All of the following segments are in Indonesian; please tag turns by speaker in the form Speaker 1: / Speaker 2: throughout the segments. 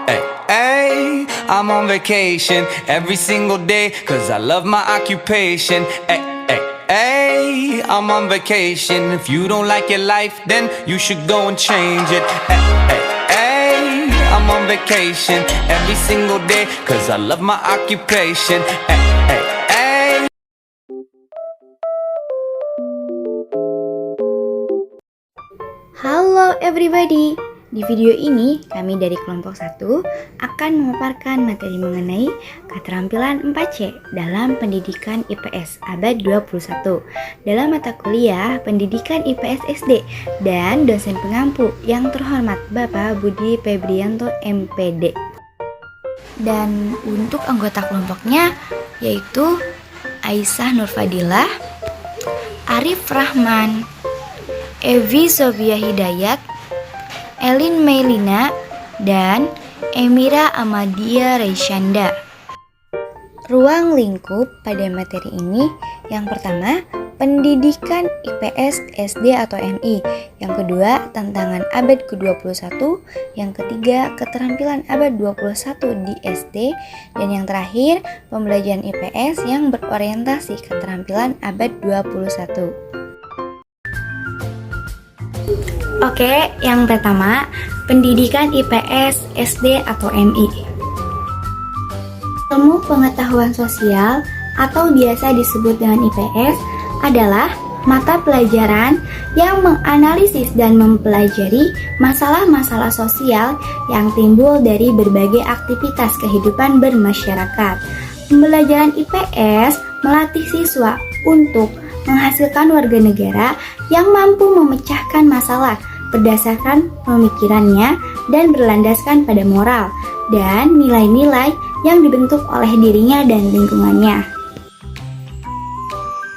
Speaker 1: Ay, ay, I'm on vacation every single day, cause I love my occupation. Ay, ay, ay, I'm on vacation. If you don't like your life, then you should go and change it. Ay, ay, ay, I'm on vacation every single day, cause I love my occupation. Ay, ay, ay.
Speaker 2: Halo everybody, di video ini kami dari kelompok 1 akan memaparkan materi mengenai keterampilan 4C dalam pendidikan IPS abad 21 dalam mata kuliah pendidikan IPS SD dan dosen pengampu yang terhormat Bapak Budi Febrianto MPD. Dan untuk anggota kelompoknya yaitu Aisyah Nurfadilah, Arif Rahman, Evi Sofia Hidayat, Elin Meilina, dan Emira Amadia Reisyanda. Ruang lingkup pada materi ini yang pertama, pendidikan IPS SD atau MI. Yang kedua, tantangan abad ke-21. Yang ketiga, keterampilan abad 21 di SD. Dan yang terakhir, pembelajaran IPS yang berorientasi keterampilan abad 21. Oke, yang pertama, pendidikan IPS SD atau MI. Ilmu pengetahuan sosial atau biasa disebut dengan IPS adalah mata pelajaran yang menganalisis dan mempelajari masalah-masalah sosial yang timbul dari berbagai aktivitas kehidupan bermasyarakat. Pembelajaran IPS melatih siswa untuk menghasilkan warga negara yang mampu memecahkan masalah berdasarkan pemikirannya dan berlandaskan pada moral dan nilai-nilai yang dibentuk oleh dirinya dan lingkungannya.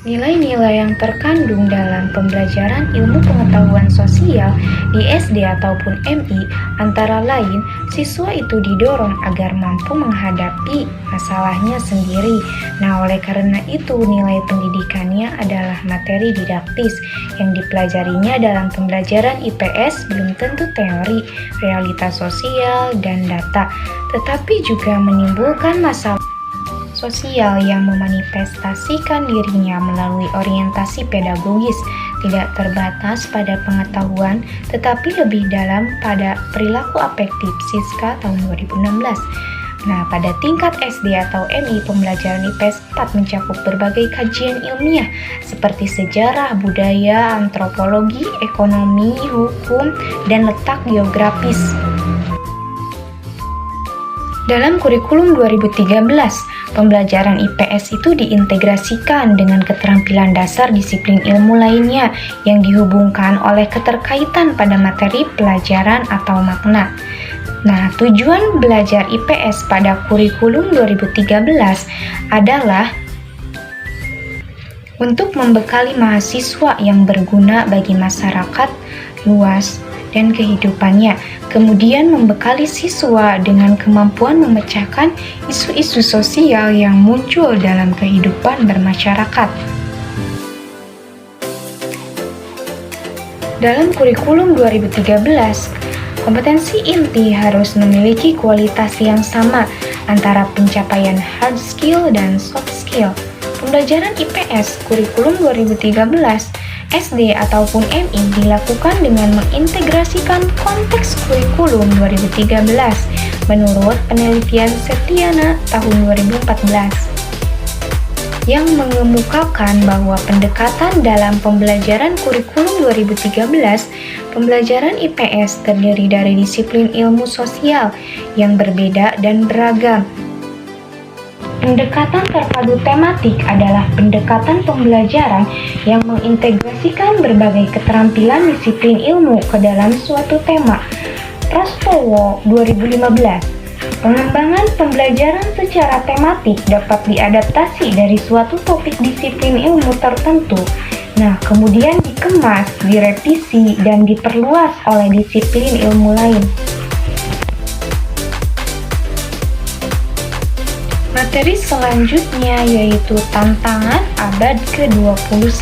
Speaker 3: Nilai-nilai yang terkandung dalam pembelajaran ilmu pengetahuan sosial di SD ataupun MI antara lain, siswa itu didorong agar mampu menghadapi masalahnya sendiri. Nah, oleh karena itu nilai pendidikannya adalah materi didaktis yang dipelajarinya dalam pembelajaran IPS belum tentu teori, realitas sosial, dan data, tetapi juga menimbulkan masalah sosial yang memanifestasikan dirinya melalui orientasi pedagogis, tidak terbatas pada pengetahuan tetapi lebih dalam pada perilaku afektif. Siska tahun 2016. Nah, pada tingkat SD atau MI, pembelajaran IPS 4 mencakup berbagai kajian ilmiah seperti sejarah, budaya, antropologi, ekonomi, hukum, dan letak geografis. Dalam kurikulum 2013, pembelajaran IPS itu diintegrasikan dengan keterampilan dasar disiplin ilmu lainnya yang dihubungkan oleh keterkaitan pada materi pelajaran atau makna. Nah, tujuan belajar IPS pada kurikulum 2013 adalah untuk membekali mahasiswa yang berguna bagi masyarakat luas dan kehidupannya, kemudian membekali siswa dengan kemampuan memecahkan isu-isu sosial yang muncul dalam kehidupan bermasyarakat. Dalam kurikulum 2013, kompetensi inti harus memiliki kualitas yang sama antara pencapaian hard skill dan soft skill. Pembelajaran IPS kurikulum 2013 SD ataupun MI dilakukan dengan mengintegrasikan konteks kurikulum 2013 menurut penelitian Setiana tahun 2014 yang mengemukakan bahwa pendekatan dalam pembelajaran kurikulum 2013 pembelajaran IPS terdiri dari disiplin ilmu sosial yang berbeda dan beragam. Pendekatan terpadu tematik adalah pendekatan pembelajaran yang mengintegrasikan berbagai keterampilan disiplin ilmu ke dalam suatu tema. Prastowo 2015. Pengembangan pembelajaran secara tematik dapat diadaptasi dari suatu topik disiplin ilmu tertentu. Nah, kemudian dikemas, direvisi, dan diperluas oleh disiplin ilmu lain. Materi selanjutnya yaitu tantangan abad ke-21.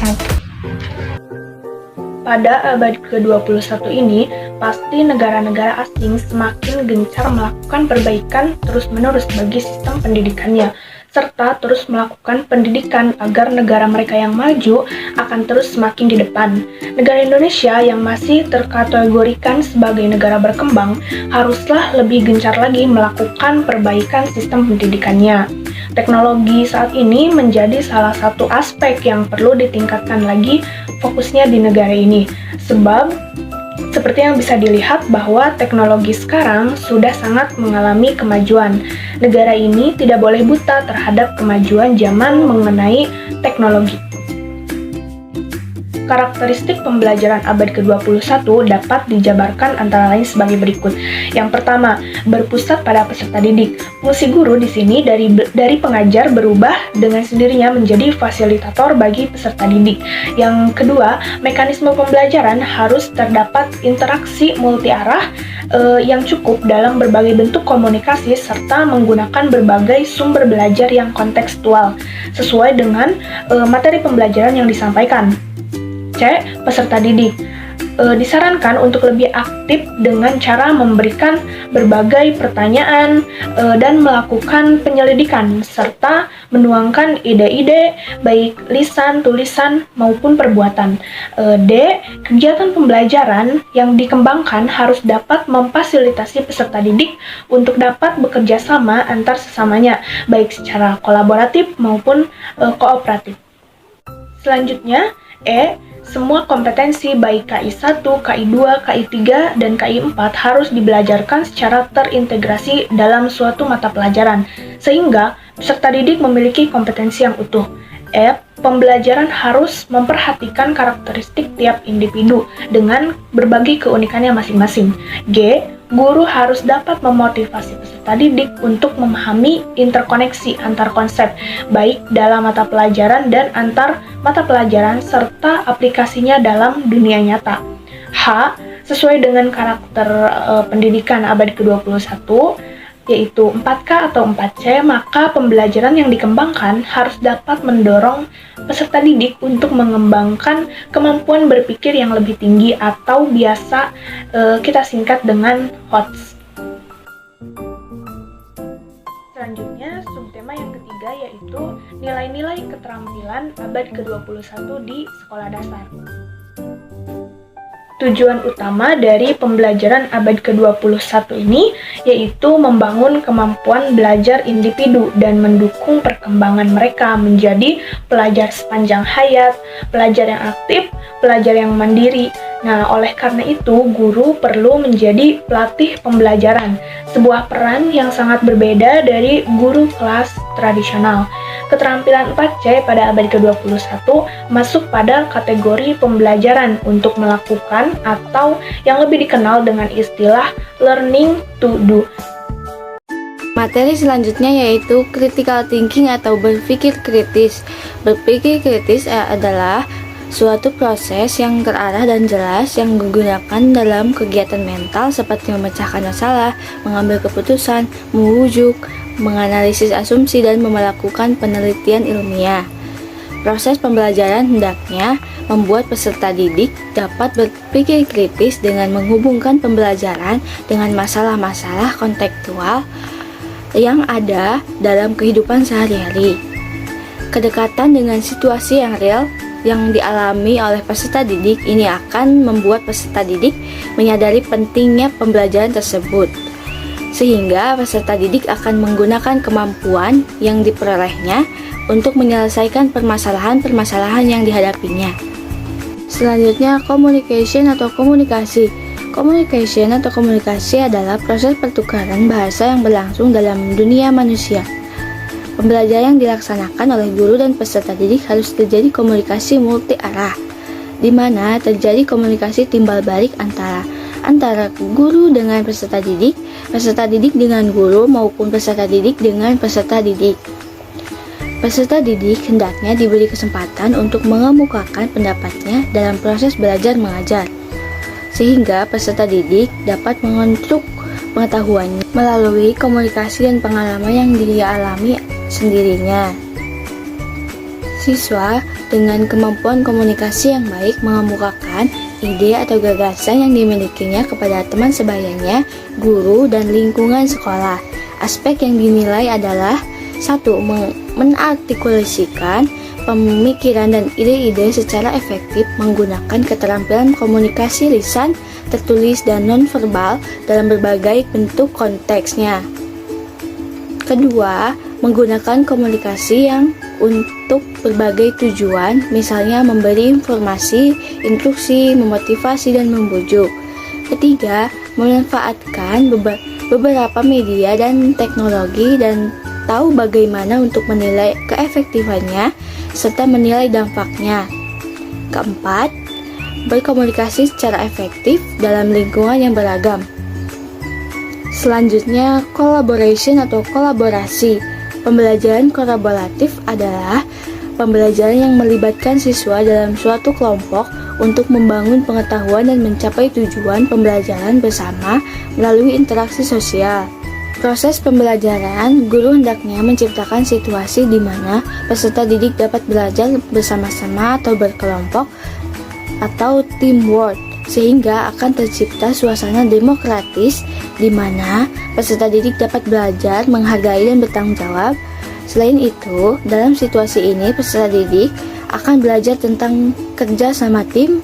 Speaker 4: Pada abad ke-21 ini, pasti negara-negara asing semakin gencar melakukan perbaikan terus-menerus bagi sistem pendidikannya, serta terus melakukan pendidikan agar negara mereka yang maju akan terus semakin di depan. Negara Indonesia yang masih terkategorikan sebagai negara berkembang haruslah lebih gencar lagi melakukan perbaikan sistem pendidikannya. Teknologi saat ini menjadi salah satu aspek yang perlu ditingkatkan lagi fokusnya di negara ini, sebab seperti yang bisa dilihat bahwa teknologi sekarang sudah sangat mengalami kemajuan. Negara ini tidak boleh buta terhadap kemajuan zaman mengenai teknologi. Karakteristik pembelajaran abad ke-21 dapat dijabarkan antara lain sebagai berikut. Yang pertama, berpusat pada peserta didik. Fungsi guru di sini dari pengajar berubah dengan sendirinya menjadi fasilitator bagi peserta didik. Yang kedua, mekanisme pembelajaran harus terdapat interaksi multi arah yang cukup dalam berbagai bentuk komunikasi serta menggunakan berbagai sumber belajar yang kontekstual sesuai dengan materi pembelajaran yang disampaikan. C. Peserta didik disarankan untuk lebih aktif dengan cara memberikan berbagai pertanyaan dan melakukan penyelidikan serta menuangkan ide-ide baik lisan, tulisan maupun perbuatan. D. Kegiatan pembelajaran yang dikembangkan harus dapat memfasilitasi peserta didik untuk dapat bekerja sama antar sesamanya baik secara kolaboratif maupun kooperatif. Selanjutnya, E. Semua kompetensi baik KI1, KI2, KI3, dan KI4 harus dibelajarkan secara terintegrasi dalam suatu mata pelajaran, sehingga peserta didik memiliki kompetensi yang utuh. F. Pembelajaran harus memperhatikan karakteristik tiap individu dengan berbagai keunikannya masing-masing. G. Guru harus dapat memotivasi peserta didik untuk memahami interkoneksi antar konsep, baik dalam mata pelajaran dan antar mata pelajaran, serta aplikasinya dalam dunia nyata. H. Sesuai dengan karakter pendidikan abad ke-21, yaitu 4K atau 4C, maka pembelajaran yang dikembangkan harus dapat mendorong peserta didik untuk mengembangkan kemampuan berpikir yang lebih tinggi atau biasa kita singkat dengan HOTS. Selanjutnya, subtema yang ketiga yaitu nilai-nilai keterampilan abad ke-21 di sekolah dasar. Tujuan utama dari pembelajaran abad ke-21 ini yaitu membangun kemampuan belajar individu dan mendukung perkembangan mereka menjadi pelajar sepanjang hayat, pelajar yang aktif, pelajar yang mandiri. Nah, oleh karena itu, guru perlu menjadi pelatih pembelajaran, sebuah peran yang sangat berbeda dari guru kelas tradisional. Keterampilan 4C pada abad ke-21 masuk pada kategori pembelajaran untuk melakukan atau yang lebih dikenal dengan istilah learning to do.
Speaker 2: Materi selanjutnya yaitu critical thinking atau berpikir kritis. Berpikir kritis adalah suatu proses yang terarah dan jelas yang digunakan dalam kegiatan mental seperti memecahkan masalah, mengambil keputusan, merujuk, menganalisis asumsi, dan melakukan penelitian ilmiah. Proses pembelajaran hendaknya membuat peserta didik dapat berpikir kritis dengan menghubungkan pembelajaran dengan masalah-masalah kontekstual yang ada dalam kehidupan sehari-hari. Kedekatan dengan situasi yang real yang dialami oleh peserta didik ini akan membuat peserta didik menyadari pentingnya pembelajaran tersebut, sehingga peserta didik akan menggunakan kemampuan yang diperolehnya untuk menyelesaikan permasalahan-permasalahan yang dihadapinya. Selanjutnya, communication atau komunikasi. Communication atau komunikasi adalah proses pertukaran bahasa yang berlangsung dalam dunia manusia. Pembelajaran yang dilaksanakan oleh guru dan peserta didik harus terjadi komunikasi multi arah, di mana terjadi komunikasi timbal balik antara guru dengan peserta didik dengan guru, maupun peserta didik dengan peserta didik. Peserta didik hendaknya diberi kesempatan untuk mengemukakan pendapatnya dalam proses belajar mengajar, sehingga peserta didik dapat mengonstruk pengetahuannya melalui komunikasi dan pengalaman yang dia alami sendirinya. Siswa dengan kemampuan komunikasi yang baik mengemukakan ide atau gagasan yang dimilikinya kepada teman sebayanya, guru, dan lingkungan sekolah. Aspek yang dinilai adalah 1. Menartikulasikan pemikiran dan ide-ide secara efektif menggunakan keterampilan komunikasi lisan, tertulis, dan nonverbal dalam berbagai bentuk konteksnya. Kedua, menggunakan komunikasi yang untuk berbagai tujuan, misalnya memberi informasi, instruksi, memotivasi, dan membujuk. Ketiga, memanfaatkan beberapa media dan teknologi dan tahu bagaimana untuk menilai keefektifannya serta menilai dampaknya. Keempat, berkomunikasi secara efektif dalam lingkungan yang beragam. Selanjutnya, collaboration atau kolaborasi. Pembelajaran kolaboratif adalah pembelajaran yang melibatkan siswa dalam suatu kelompok untuk membangun pengetahuan dan mencapai tujuan pembelajaran bersama melalui interaksi sosial. Proses pembelajaran, guru hendaknya menciptakan situasi di mana peserta didik dapat belajar bersama-sama atau berkelompok atau teamwork, sehingga akan tercipta suasana demokratis di mana peserta didik dapat belajar, menghargai, dan bertanggung jawab. Selain itu, dalam situasi ini peserta didik akan belajar tentang kerja sama tim,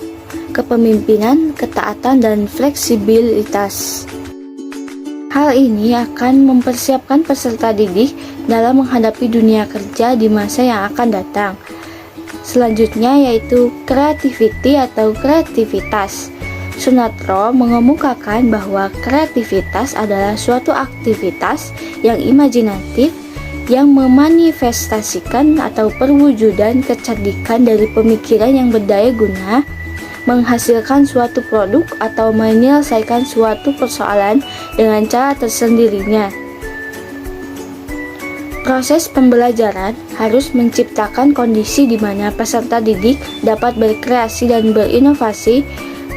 Speaker 2: kepemimpinan, ketaatan, dan fleksibilitas. Hal ini akan mempersiapkan peserta didik dalam menghadapi dunia kerja di masa yang akan datang. Selanjutnya yaitu creativity atau kreativitas. Sunatro mengemukakan bahwa kreativitas adalah suatu aktivitas yang imajinatif yang memanifestasikan atau perwujudan kecerdikan dari pemikiran yang berdaya guna, menghasilkan suatu produk atau menyelesaikan suatu persoalan dengan cara tersendirinya. Proses pembelajaran harus menciptakan kondisi di mana peserta didik dapat berkreasi dan berinovasi,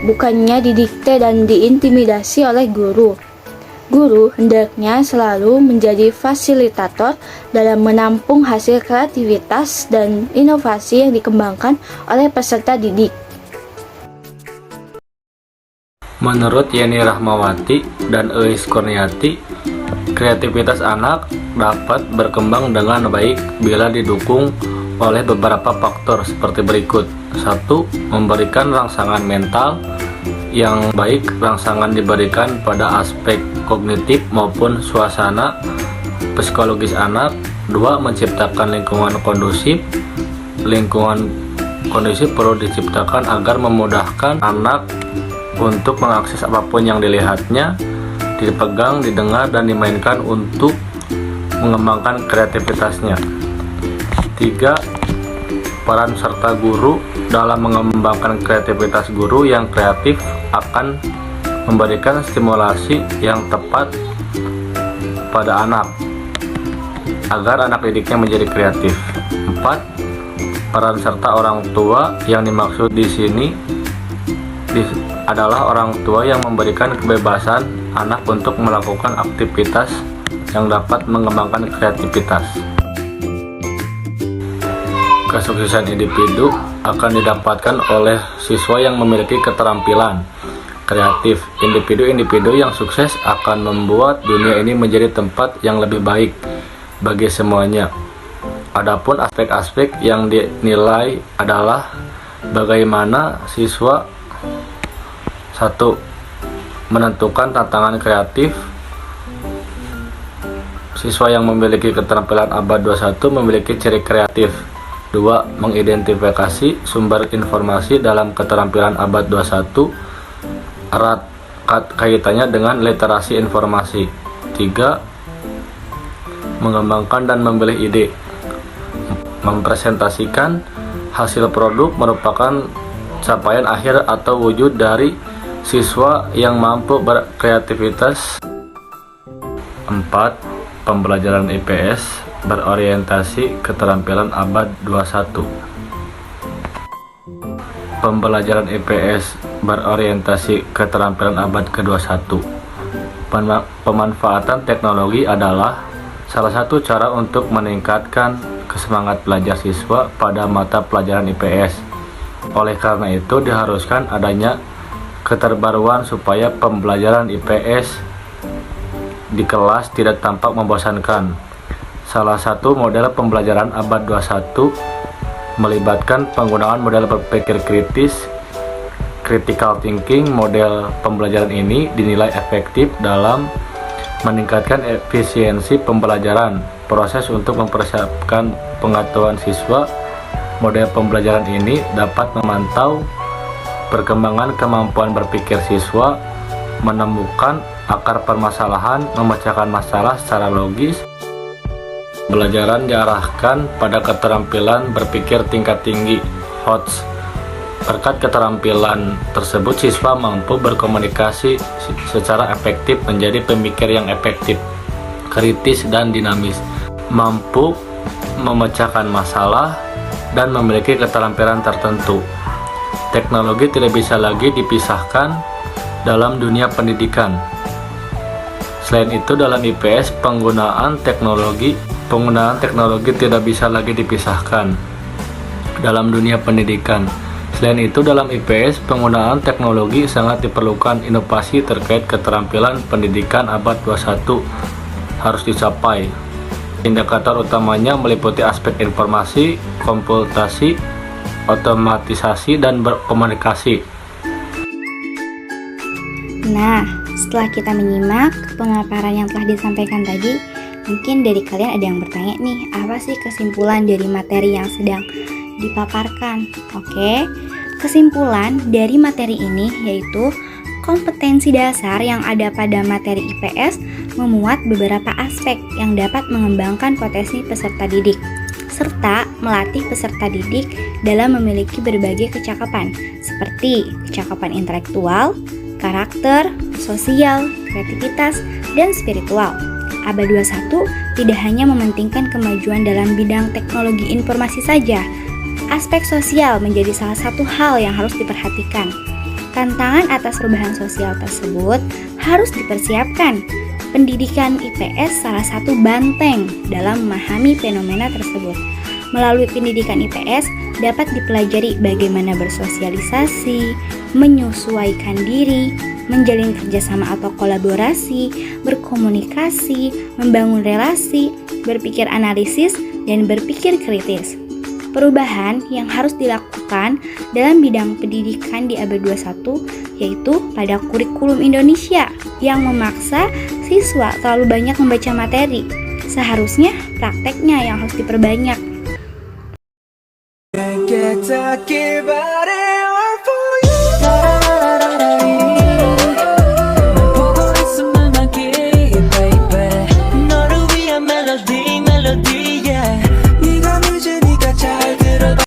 Speaker 2: bukannya didikte dan diintimidasi oleh guru. Guru hendaknya selalu menjadi fasilitator dalam menampung hasil kreativitas dan inovasi yang dikembangkan oleh peserta didik.
Speaker 5: Menurut Yeni Rahmawati dan Eis Kurniati, kreativitas anak dapat berkembang dengan baik bila didukung oleh beberapa faktor seperti berikut. 1. Memberikan rangsangan mental yang baik. Rangsangan diberikan pada aspek kognitif maupun suasana psikologis anak. 2. Menciptakan lingkungan kondusif. Lingkungan kondusif perlu diciptakan agar memudahkan anak untuk mengakses apapun yang dilihatnya, dipegang, didengar, dan dimainkan untuk mengembangkan kreativitasnya. 3. Peran serta guru dalam mengembangkan kreativitas. Guru yang kreatif akan memberikan stimulasi yang tepat pada anak agar anak didiknya menjadi kreatif. 4. Peran serta orang tua yang dimaksud di sini adalah orang tua yang memberikan kebebasan anak untuk melakukan aktivitas yang dapat mengembangkan kreativitas. Kesuksesan individu akan didapatkan oleh siswa yang memiliki keterampilan kreatif. Individu-individu yang sukses akan membuat dunia ini menjadi tempat yang lebih baik bagi semuanya. Adapun aspek-aspek yang dinilai adalah bagaimana siswa 1. Menentukan tantangan kreatif. Siswa yang memiliki keterampilan abad 21 memiliki ciri kreatif. 2. Mengidentifikasi sumber informasi dalam keterampilan abad 21 erat kaitannya dengan literasi informasi. 3. Mengembangkan dan memilih ide. Mempresentasikan hasil produk merupakan capaian akhir atau wujud dari siswa yang mampu berkreativitas. 4. Pembelajaran IPS berorientasi keterampilan abad 21. Pembelajaran IPS berorientasi keterampilan abad ke-21. Pemanfaatan teknologi adalah salah satu cara untuk meningkatkan semangat belajar siswa pada mata pelajaran IPS. Oleh karena itu diharuskan adanya keterbaruan supaya pembelajaran IPS di kelas tidak tampak membosankan. Salah satu model pembelajaran abad 21 melibatkan penggunaan model berpikir kritis, critical thinking. Model pembelajaran ini dinilai efektif dalam meningkatkan efisiensi pembelajaran. Proses untuk mempersiapkan pengetahuan siswa, model pembelajaran ini dapat memantau perkembangan kemampuan berpikir siswa, menemukan akar permasalahan, memecahkan masalah secara logis. Pembelajaran diarahkan pada keterampilan berpikir tingkat tinggi (HOTS). Berkat keterampilan tersebut, siswa mampu berkomunikasi secara efektif, menjadi pemikir yang efektif, kritis dan dinamis, mampu memecahkan masalah, dan memiliki keterampilan tertentu. Teknologi tidak bisa lagi dipisahkan dalam dunia pendidikan. Selain itu, dalam IPS penggunaan teknologi tidak bisa lagi dipisahkan dalam dunia pendidikan. Selain itu, dalam IPS penggunaan teknologi sangat diperlukan. Inovasi terkait keterampilan pendidikan abad 21 harus dicapai. Indikator utamanya meliputi aspek informasi, komputasi, otomatisasi, dan berkomunikasi.
Speaker 2: Nah, setelah kita menyimak pemaparan yang telah disampaikan tadi, mungkin dari kalian ada yang bertanya nih, apa sih kesimpulan dari materi yang sedang dipaparkan? Oke, kesimpulan dari materi ini yaitu kompetensi dasar yang ada pada materi IPS memuat beberapa aspek yang dapat mengembangkan potensi peserta didik, serta melatih peserta didik dalam memiliki berbagai kecakapan, seperti kecakapan intelektual, karakter, sosial, kreativitas, dan spiritual. Abad 21 tidak hanya mementingkan kemajuan dalam bidang teknologi informasi saja. Aspek sosial menjadi salah satu hal yang harus diperhatikan. Tantangan atas perubahan sosial tersebut harus dipersiapkan. Pendidikan IPS salah satu banteng dalam memahami fenomena tersebut. Melalui pendidikan IPS dapat dipelajari bagaimana bersosialisasi, menyesuaikan diri, menjalin kerjasama atau kolaborasi, berkomunikasi, membangun relasi, berpikir analisis, dan berpikir kritis. Perubahan yang harus dilakukan dalam bidang pendidikan di abad 21 yaitu pada kurikulum Indonesia yang memaksa siswa terlalu banyak membaca materi. Seharusnya prakteknya yang harus diperbanyak.
Speaker 6: 너를 위한 멜로디 yeah.